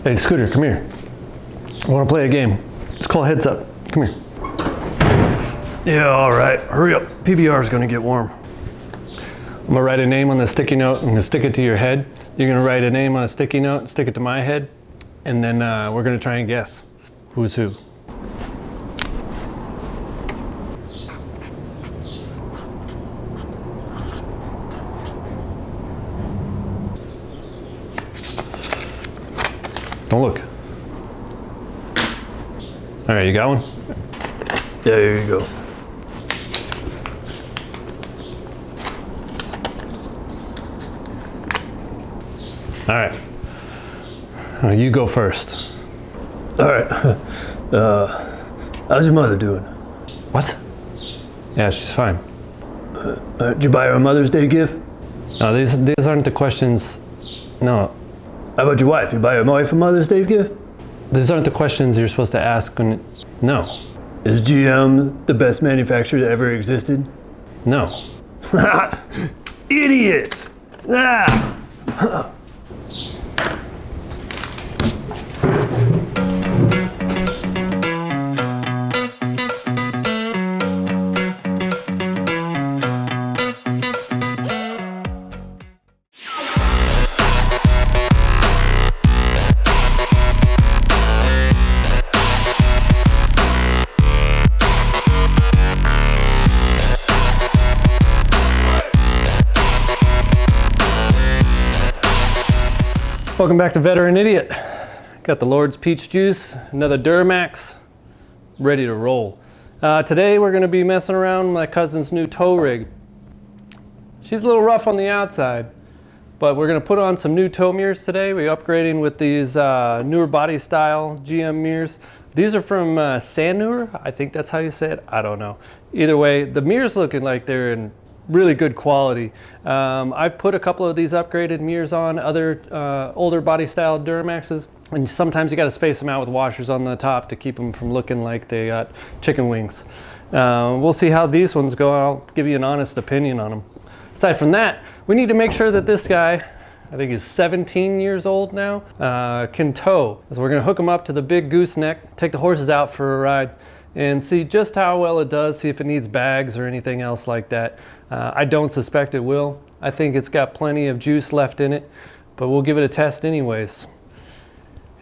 Hey, Scooter, come here. I want to play a game. It's called Heads Up. Come here. Yeah, all right. Hurry up. PBR is going to get warm. I'm going to write a name on the sticky note. I'm going to stick it to your head. You're going to write a name on a sticky note and stick it to my head. And then we're going to try and guess who's who. Don't look. All right, you got one? Yeah, here you go. All right. You go first. All right. How's your mother doing? What? Yeah, she's fine. Did you buy her a Mother's Day gift? No, these aren't the questions. No. How about your wife? You buy your wife a Mother's Day gift? These aren't the questions you're supposed to ask when... No. Is GM the best manufacturer that ever existed? No. Idiot! Ah! Welcome back to Veteran Idiot. Got the Lord's Peach Juice, another Duramax, ready to roll. Today we're going to be messing around with my cousin's new tow rig. She's a little rough on the outside, but we're going to put on some new tow mirrors today. We're upgrading with these newer body style GM mirrors. These are from Sanooer, I think that's how you say it, I don't know. Either way, the mirrors looking like they're in really good quality. I've put a couple of these upgraded mirrors on other older body style Duramaxes, and sometimes you got to space them out with washers on the top to keep them from looking like they got chicken wings. We'll see how these ones go. I'll give you an honest opinion on them. Aside from that, we need to make sure that this guy, I think he's 17 years old now, can tow. So we're going to hook him up to the big gooseneck, take the horses out for a ride, and see just how well it does, see if it needs bags or anything else like that. I don't suspect it will. I think it's got plenty of juice left in it, but we'll give it a test anyways.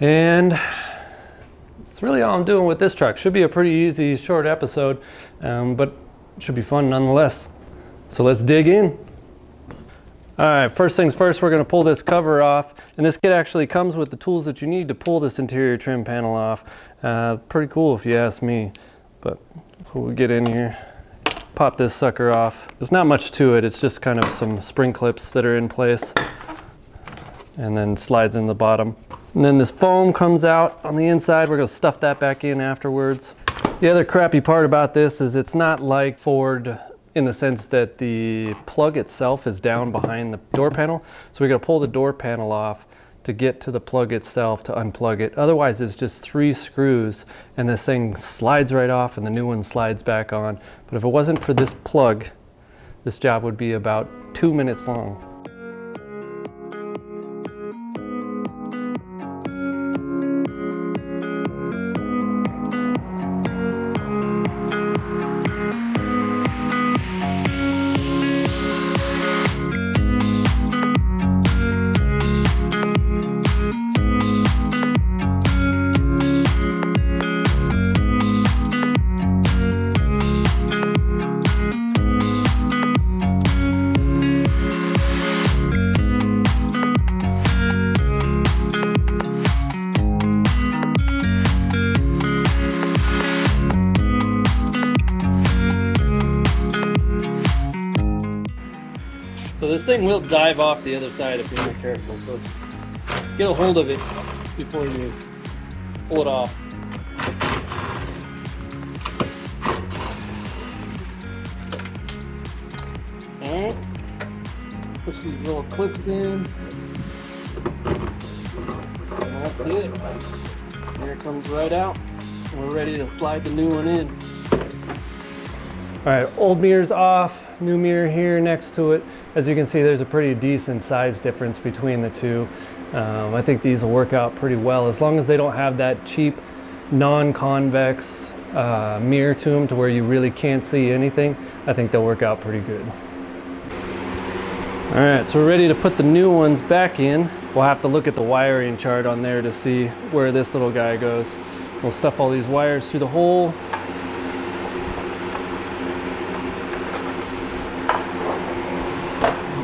And that's really all I'm doing with this truck. Should be a pretty easy, short episode, but it should be fun nonetheless. So let's dig in. All right, first things first, we're gonna pull this cover off, and this kit actually comes with the tools that you need to pull this interior trim panel off. Pretty cool if you ask me, but before we get in here, pop this sucker off. There's not much to it, it's just kind of some spring clips that are in place, and then slides in the bottom. And then this foam comes out on the inside. We're gonna stuff that back in afterwards. The other crappy part about this is it's not like Ford in the sense that the plug itself is down behind the door panel. So we gotta pull the door panel off to get to the plug itself to unplug it. Otherwise it's just 3 screws and this thing slides right off and the new one slides back on. But if it wasn't for this plug, this job would be about 2 minutes long. So this thing will dive off the other side if you're not careful, so get a hold of it before you pull it off. Alright, push these little clips in, and that's it. There it comes right out, and we're ready to slide the new one in. Alright, old mirrors off. new mirror here next to it. As you can see, there's a pretty decent size difference between the two. I think these will work out pretty well as long as they don't have that cheap non-convex mirror to them to where you really can't see anything. I think they'll work out pretty good. All right, so we're ready to put the new ones back in. We'll have to look at the wiring chart on there to see where this little guy goes. We'll stuff all these wires through the hole.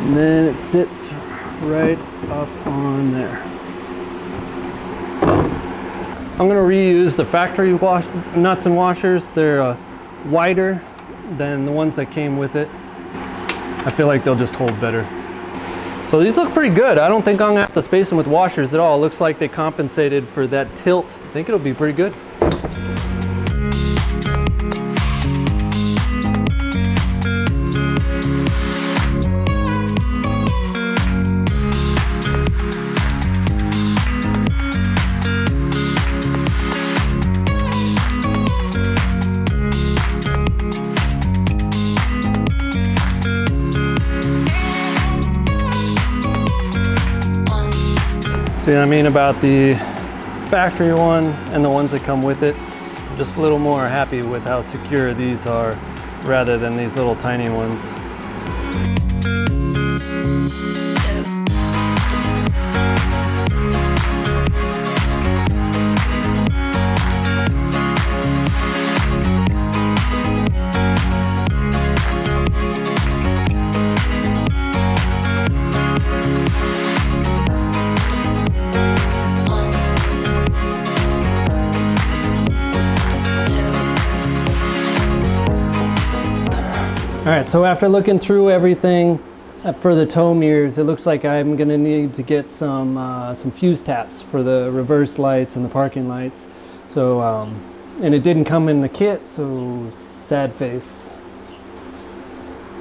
And then it sits right up on there. I'm going to reuse the factory nuts and washers. They're wider than the ones that came with it. I feel like they'll just hold better. So these look pretty good. I don't think I'm going to have to space them with washers at all. It looks like they compensated for that tilt. I think it'll be pretty good. See what I mean about the factory one and the ones that come with it? I'm just a little more happy with how secure these are rather than these little tiny ones. All right, so after looking through everything for the tow mirrors, it looks like I'm gonna need to get some fuse taps for the reverse lights and the parking lights. So, and it didn't come in the kit, so sad face.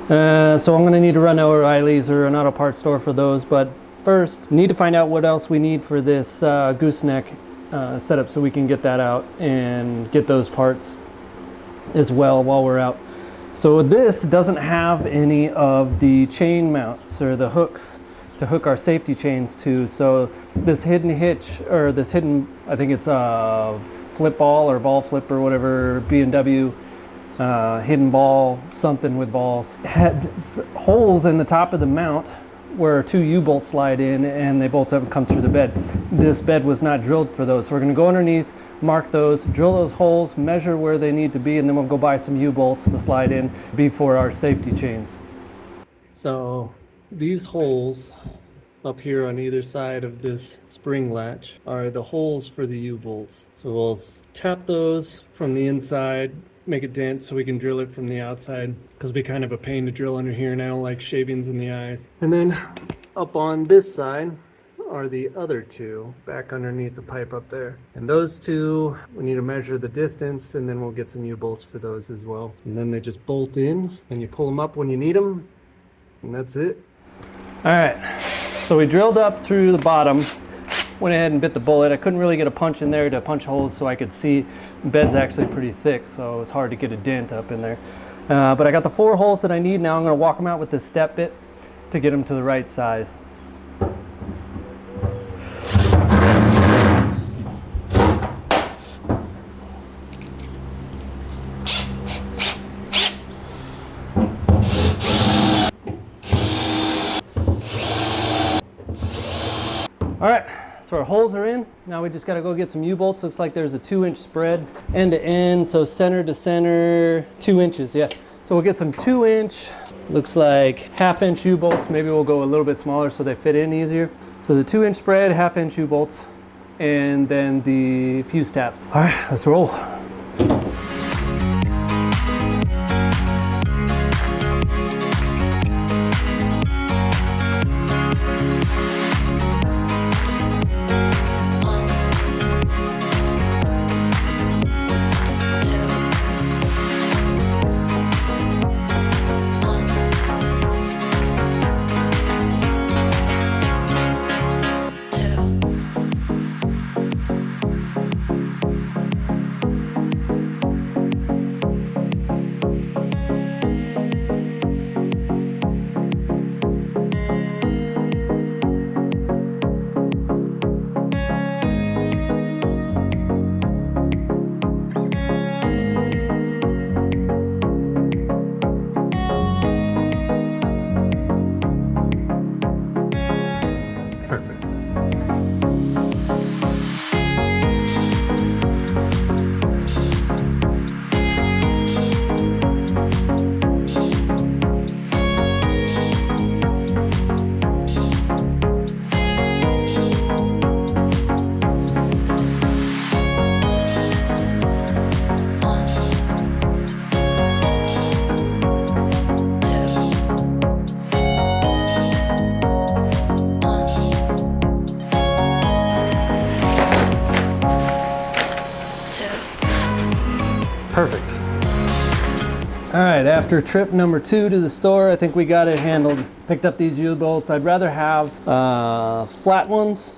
So I'm gonna need to run to O'Reilly's or an auto parts store for those, but first, need to find out what else we need for this gooseneck setup so we can get that out and get those parts as well while we're out. So this doesn't have any of the chain mounts or the hooks to hook our safety chains to. So this hidden hitch, or this hidden, I think it's a flip ball or ball flip or whatever, B&W hidden ball, something with balls, had holes in the top of the mount where 2 U-bolts slide in, and they both have come through the bed. This bed was not drilled for those. So we're gonna go underneath, mark those, drill those holes, measure where they need to be, and then we'll go buy some U-bolts to slide in before our safety chains. So these holes up here on either side of this spring latch are the holes for the U-bolts. So we'll tap those from the inside, make a dent so we can drill it from the outside, because it'll be kind of a pain to drill under here and I don't like shavings in the eyes. And then up on this side are the other 2 back underneath the pipe up there. And those 2, we need to measure the distance, and then we'll get some U-bolts for those as well. And then they just bolt in and you pull them up when you need them, and that's it. All right, so we drilled up through the bottom, went ahead and bit the bullet. I couldn't really get a punch in there to punch holes so I could see. The bed's actually pretty thick, so it's hard to get a dent up in there. But I got the 4 holes that I need. Now I'm gonna walk them out with this step bit to get them to the right size. All right, so our holes are in. Now we just gotta go get some U-bolts. Looks like there's a 2-inch spread end to end, so center to center, 2 inches, yeah. So we'll get some 2-inch, looks like 1/2-inch U-bolts. Maybe we'll go a little bit smaller so they fit in easier. So the 2-inch spread, 1/2-inch U-bolts, and then the fuse taps. All right, let's roll. right, after trip number 2 to the store, I think we got it handled. Picked up these U-bolts. I'd rather have flat ones.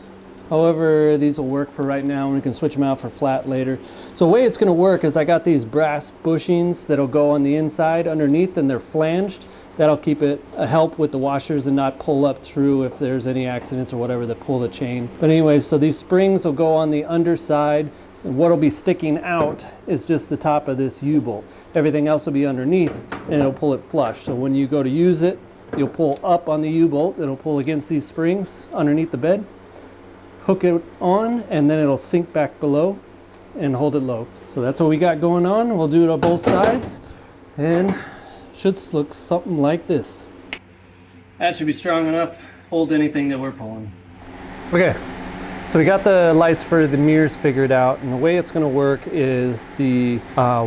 However, these will work for right now, and we can switch them out for flat later. So the way it's gonna work is I got these brass bushings that'll go on the inside underneath, and they're flanged. That'll keep it help with the washers and not pull up through if there's any accidents or whatever that pull the chain. But anyways, so these springs will go on the underside, and what'll be sticking out is just the top of this U-bolt. Everything else will be underneath, and it'll pull it flush. So when you go to use it, you'll pull up on the U-bolt, it'll pull against these springs underneath the bed, hook it on, and then it'll sink back below and hold it low. So that's what we got going on. We'll do it on both sides, and should look something like this. That should be strong enough, hold anything that we're pulling. Okay, so we got the lights for the mirrors figured out, and the way it's gonna work is the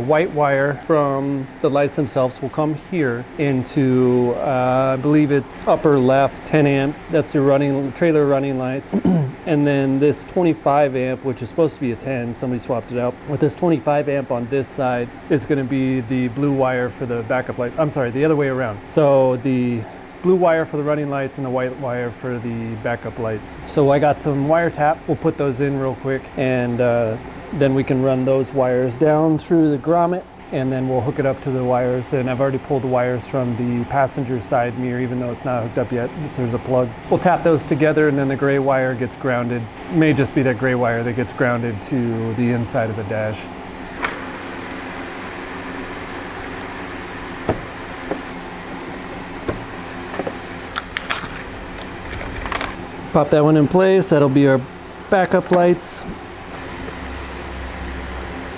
white wire from the lights themselves will come here into, I believe it's upper left, 10 amp. That's your trailer running lights. And then this 25 amp, which is supposed to be a 10, somebody swapped it out. With this 25 amp on this side is gonna be the blue wire for the backup light. I'm sorry, the other way around. So the blue wire for the running lights and the white wire for the backup lights. So I got some wire taps. We'll put those in real quick, and then we can run those wires down through the grommet, and then we'll hook it up to the wires. And I've already pulled the wires from the passenger side mirror, even though it's not hooked up yet. There's a plug. We'll tap those together, and then the gray wire gets grounded. It may just be that gray wire that gets grounded to the inside of the dash. Pop that one in place. That'll be our backup lights.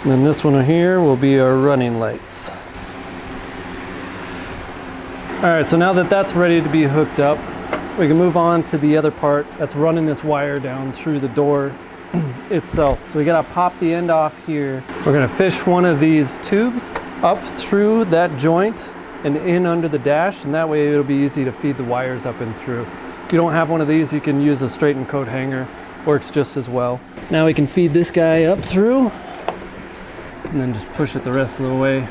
And then this one here will be our running lights. All right, so now that that's ready to be hooked up, we can move on to the other part that's running this wire down through the door itself. So we gotta pop the end off here. We're gonna fish one of these tubes up through that joint and in under the dash, and that way it'll be easy to feed the wires up and through. If you don't have one of these, you can use a straighten coat hanger. Works just as well. Now we can feed this guy up through, and then just push it the rest of the way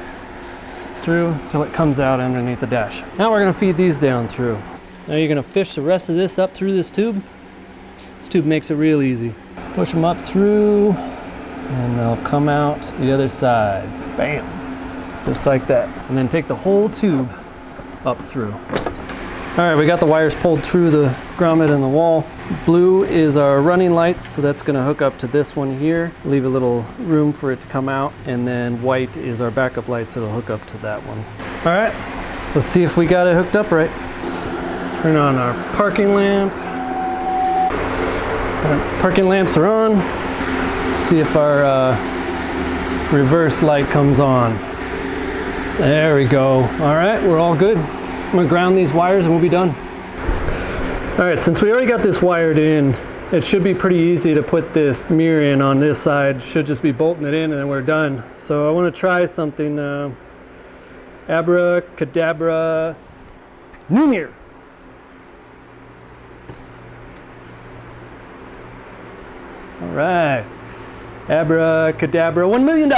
through till it comes out underneath the dash. Now we're gonna feed these down through. Now you're gonna fish the rest of this up through this tube. This tube makes it real easy. Push them up through, and they'll come out the other side. Bam, just like that. And then take the whole tube up through. All right, we got the wires pulled through the grommet and the wall. Blue is our running lights, so that's gonna hook up to this one here. Leave a little room for it to come out. And then white is our backup lights, so it'll hook up to that one. All right, let's see if we got it hooked up right. Turn on our parking lamp. Our parking lamps are on. Let's see if our reverse light comes on. There we go. All right, we're all good. I'm gonna ground these wires and we'll be done. All right, since we already got this wired in, it should be pretty easy to put this mirror in on this side. Should just be bolting it in and then we're done. So I wanna try something, abracadabra, new mirror. All right, abracadabra, $1 million.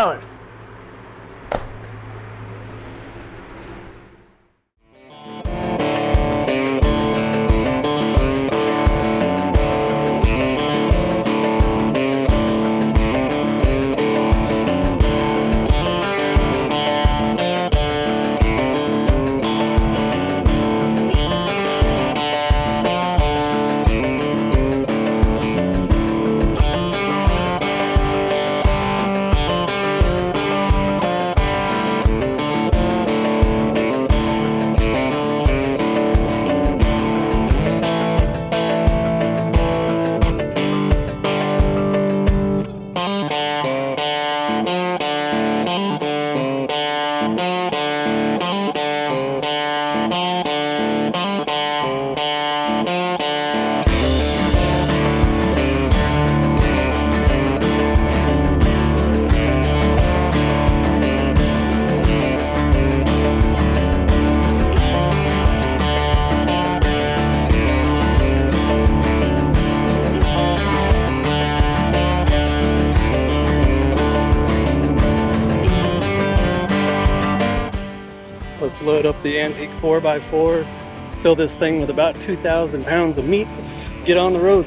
Let's load up the antique 4x4, fill this thing with about 2,000 pounds of meat, get on the road.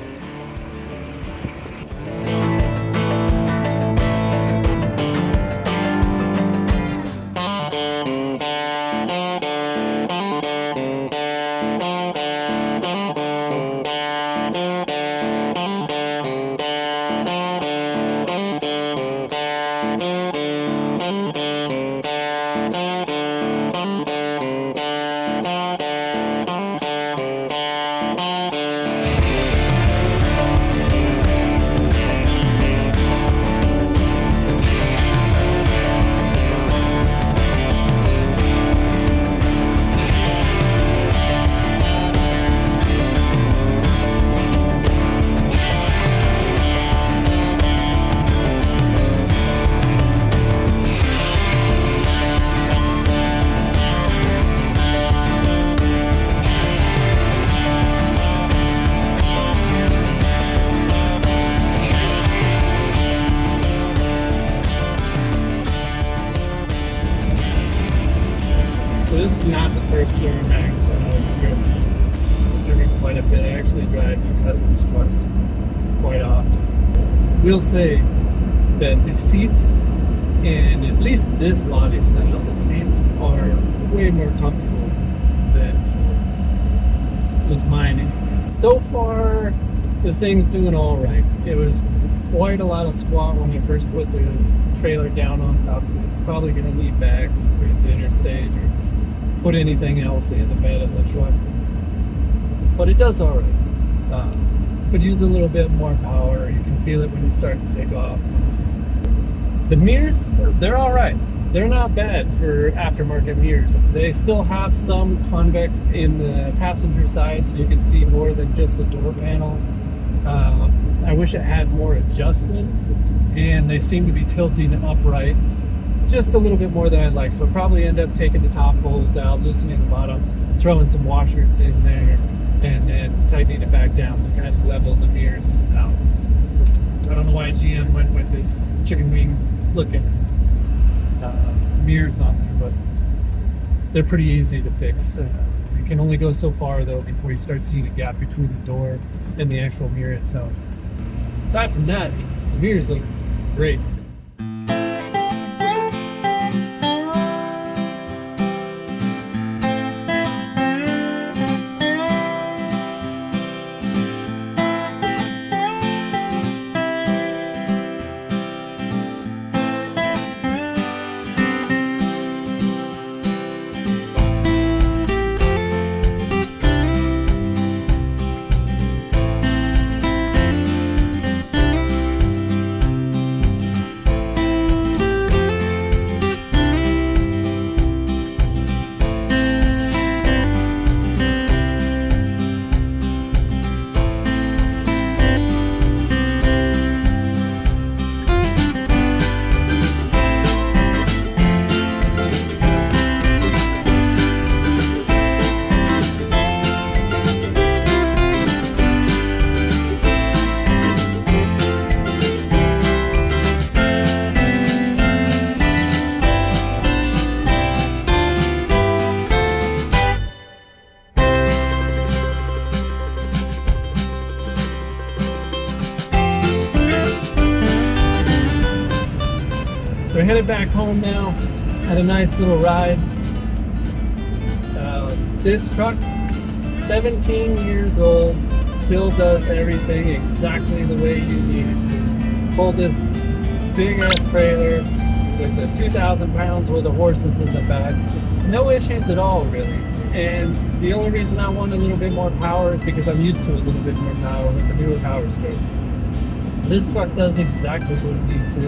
So this is not the first duramax that I've driven. I've driven quite a bit. I actually drive my cousin's trucks quite often. We'll say that the seats, in at least this body style, the seats are way more comfortable than was mine anyway. So far, the thing's doing all right. It was quite a lot of squat when I first put the trailer down on top of it. It's probably going to need bags to create the interstate or put anything else in the bed of the truck, but it does all right. Could use a little bit more power. You can feel it when you start to take off. The mirrors, they're all right. They're not bad for aftermarket mirrors. They still have some convex in the passenger side, so you can see more than just a door panel. I wish it had more adjustment, and they seem to be tilting upright just a little bit more than I'd like. So I'll probably end up taking the top bolts out, loosening the bottoms, throwing some washers in there, and then tightening it back down to kind of level the mirrors out. I don't know why GM went with this chicken wing looking mirrors on there, but they're pretty easy to fix. You can only go so far though before you start seeing a gap between the door and the actual mirror itself. Aside from that, the mirrors look great. We're headed back home now. Had a nice little ride. This truck, 17 years old, still does everything exactly the way you need it to. Pulled this big ass trailer with the 2,000 pounds worth of horses in the back. No issues at all, really. And the only reason I want a little bit more power is because I'm used to a little bit more power with the newer power stroke. This truck does exactly what it needs to.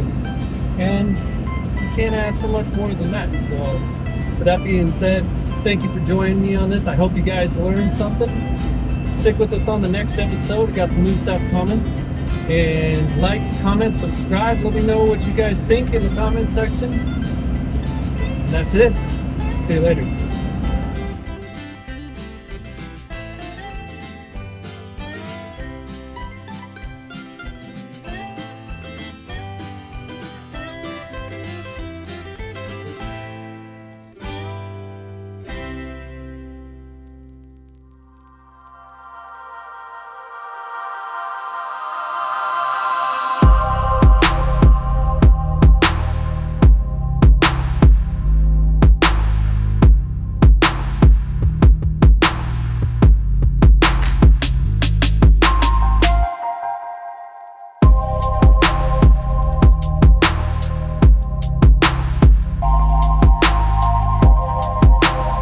And you can't ask for much more than that. So with that being said, thank you for joining me on this. I hope you guys learned something. Stick with us on the next episode. We got some new stuff coming. And like, comment, subscribe. Let me know what you guys think in the comment section. And that's it. See you later.